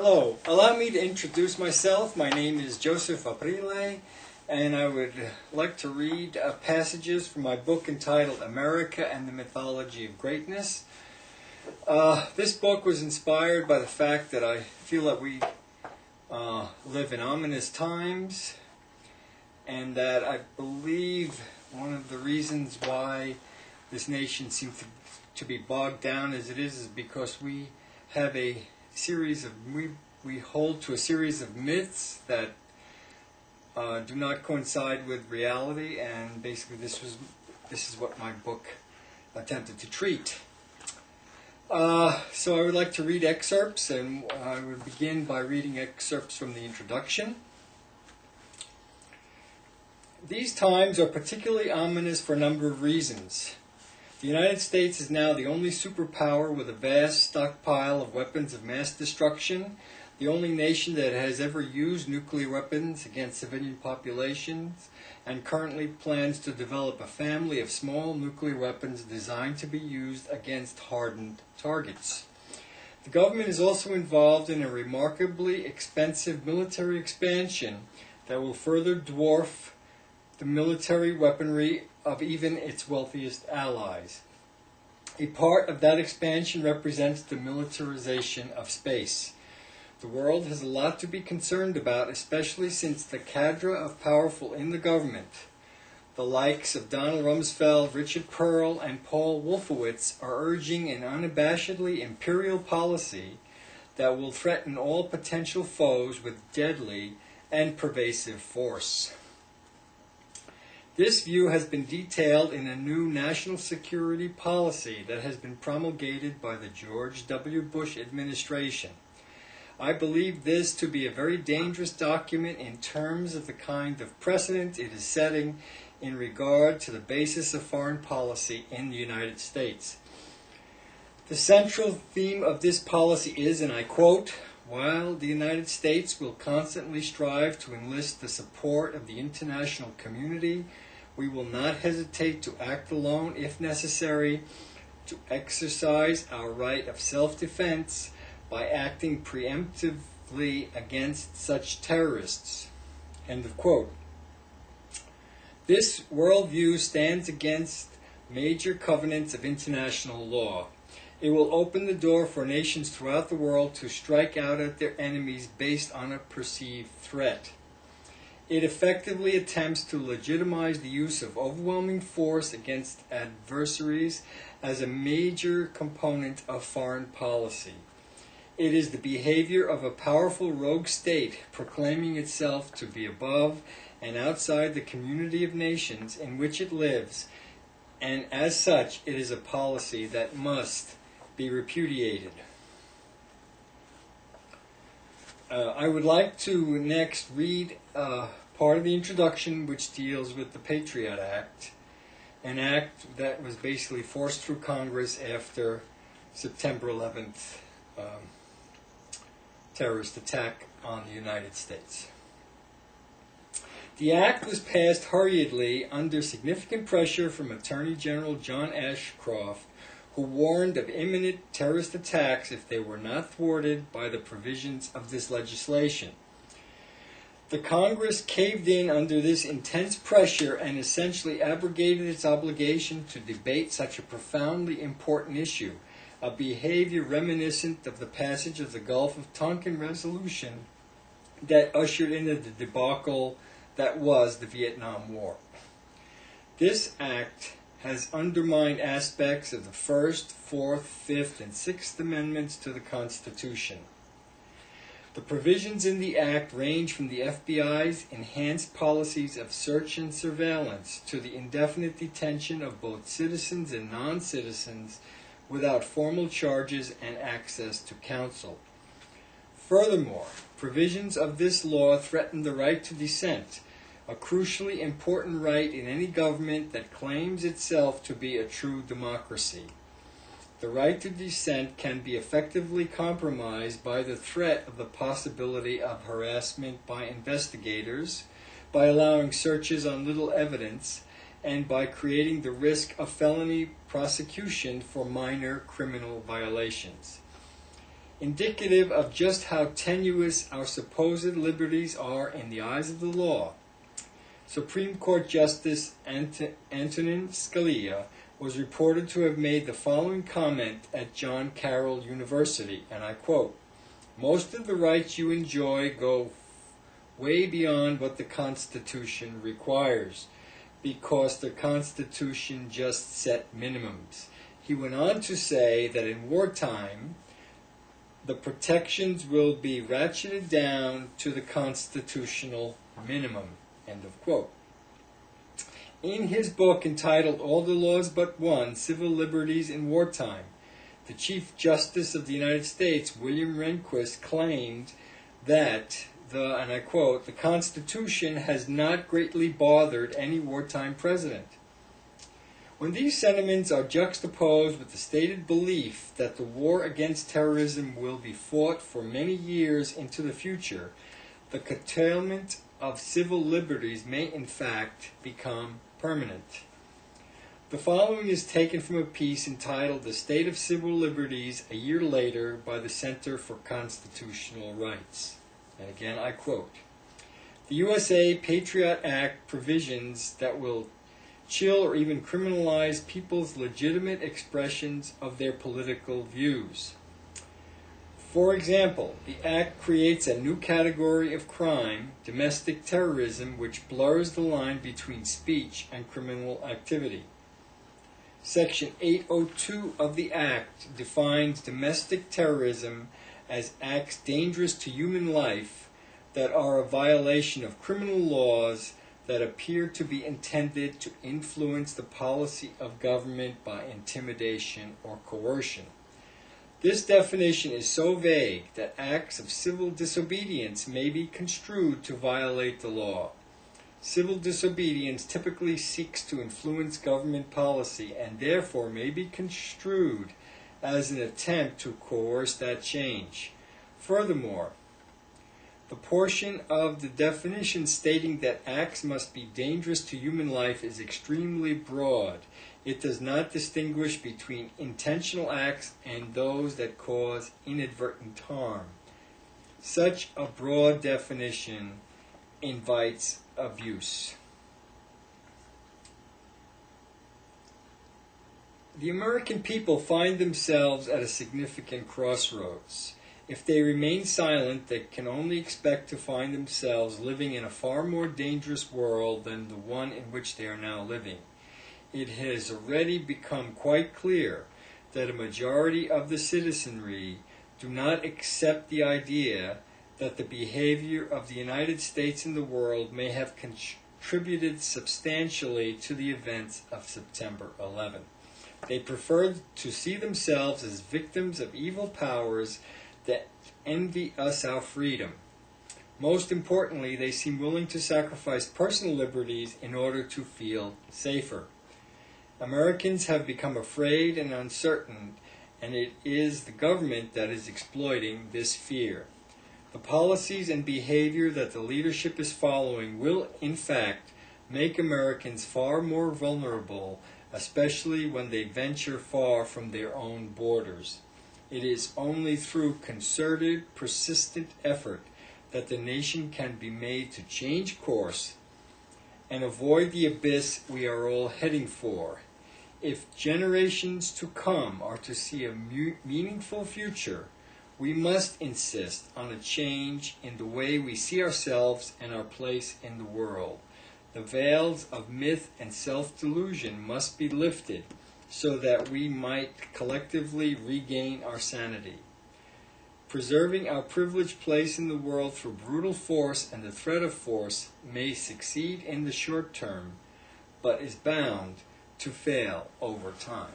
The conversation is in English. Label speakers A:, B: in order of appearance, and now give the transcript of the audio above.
A: Hello, allow me to introduce myself. My name is Joseph Aprile, and I would like to read passages from my book entitled America and the Mythology of Greatness. This book was inspired by the fact that I feel that we live in ominous times, and that I believe one of the reasons why this nation seems to be bogged down as it is because we have we hold to a series of myths that do not coincide with reality, and basically this is what my book attempted to treat. So I would like to read excerpts, and I would begin by reading excerpts from the introduction. These times are particularly ominous for a number of reasons. The United States is now the only superpower with a vast stockpile of weapons of mass destruction, the only nation that has ever used nuclear weapons against civilian populations, and currently plans to develop a family of small nuclear weapons designed to be used against hardened targets. The government is also involved in a remarkably expensive military expansion that will further dwarf the military weaponry of even its wealthiest allies. A part of that expansion represents the militarization of space. The world has a lot to be concerned about, especially since the cadre of powerful in the government, the likes of Donald Rumsfeld, Richard Perle, and Paul Wolfowitz, are urging an unabashedly imperial policy that will threaten all potential foes with deadly and pervasive force. This view has been detailed in a new national security policy that has been promulgated by the George W. Bush administration. I believe this to be a very dangerous document in terms of the kind of precedent it is setting in regard to the basis of foreign policy in the United States. The central theme of this policy is, and I quote, "While the United States will constantly strive to enlist the support of the international community, we will not hesitate to act alone if necessary, to exercise our right of self-defense by acting preemptively against such terrorists." End of quote. This worldview stands against major covenants of international law. It will open the door for nations throughout the world to strike out at their enemies based on a perceived threat. It effectively attempts to legitimize the use of overwhelming force against adversaries as a major component of foreign policy. It is the behavior of a powerful rogue state proclaiming itself to be above and outside the community of nations in which it lives, and as such, it is a policy that must be repudiated. I would like to next read part of the introduction which deals with the Patriot Act, an act that was basically forced through Congress after September 11th terrorist attack on the United States. The act was passed hurriedly under significant pressure from Attorney General John Ashcroft, who warned of imminent terrorist attacks if they were not thwarted by the provisions of this legislation. The Congress caved in under this intense pressure and essentially abrogated its obligation to debate such a profoundly important issue, a behavior reminiscent of the passage of the Gulf of Tonkin resolution that ushered in the debacle that was the Vietnam War. This act has undermined aspects of the First, Fourth, Fifth, and Sixth Amendments to the Constitution. The provisions in the Act range from the FBI's enhanced policies of search and surveillance to the indefinite detention of both citizens and non-citizens without formal charges and access to counsel. Furthermore, provisions of this law threaten the right to dissent, a crucially important right in any government that claims itself to be a true democracy. The right to dissent can be effectively compromised by the threat of the possibility of harassment by investigators, by allowing searches on little evidence, and by creating the risk of felony prosecution for minor criminal violations. indicative of just how tenuous our supposed liberties are in the eyes of the law. Supreme Court Justice Antonin Scalia was reported to have made the following comment at John Carroll University, and I quote, "Most of the rights you enjoy go way beyond what the Constitution requires, because the Constitution just set minimums." He went on to say that in wartime, the protections will be ratcheted down to the constitutional minimum. End of quote. In his book entitled All the Laws But One, Civil Liberties in Wartime, the Chief Justice of the United States, William Rehnquist, claimed that and I quote, "the Constitution has not greatly bothered any wartime president." When these sentiments are juxtaposed with the stated belief that the war against terrorism will be fought for many years into the future, the curtailment of civil liberties may in fact become permanent. The following is taken from a piece entitled "The State of Civil Liberties a Year Later" by the Center for Constitutional Rights. And again, I quote, "The USA Patriot Act provisions that will chill or even criminalize people's legitimate expressions of their political views. For example, the Act creates a new category of crime, domestic terrorism, which blurs the line between speech and criminal activity. Section 802 of the Act defines domestic terrorism as acts dangerous to human life that are a violation of criminal laws that appear to be intended to influence the policy of government by intimidation or coercion. This definition is so vague that acts of civil disobedience may be construed to violate the law. Civil disobedience typically seeks to influence government policy and therefore may be construed as an attempt to coerce that change. Furthermore, the portion of the definition stating that acts must be dangerous to human life is extremely broad. It does not distinguish between intentional acts and those that cause inadvertent harm. Such a broad definition invites abuse. The American people find themselves at a significant crossroads. If they remain silent, they can only expect to find themselves living in a far more dangerous world than the one in which they are now living. It has already become quite clear that a majority of the citizenry do not accept the idea that the behavior of the United States and the world may have contributed substantially to the events of September 11. They prefer to see themselves as victims of evil powers that envy us our freedom. Most importantly, they seem willing to sacrifice personal liberties in order to feel safer. Americans have become afraid and uncertain, and it is the government that is exploiting this fear. The policies and behavior that the leadership is following will, in fact, make Americans far more vulnerable, especially when they venture far from their own borders. It is only through concerted, persistent effort that the nation can be made to change course and avoid the abyss we are all heading for. If generations to come are to see a meaningful future, we must insist on a change in the way we see ourselves and our place in the world. The veils of myth and self-delusion must be lifted so that we might collectively regain our sanity. Preserving our privileged place in the world through brutal force and the threat of force may succeed in the short term, but is bound to fail over time.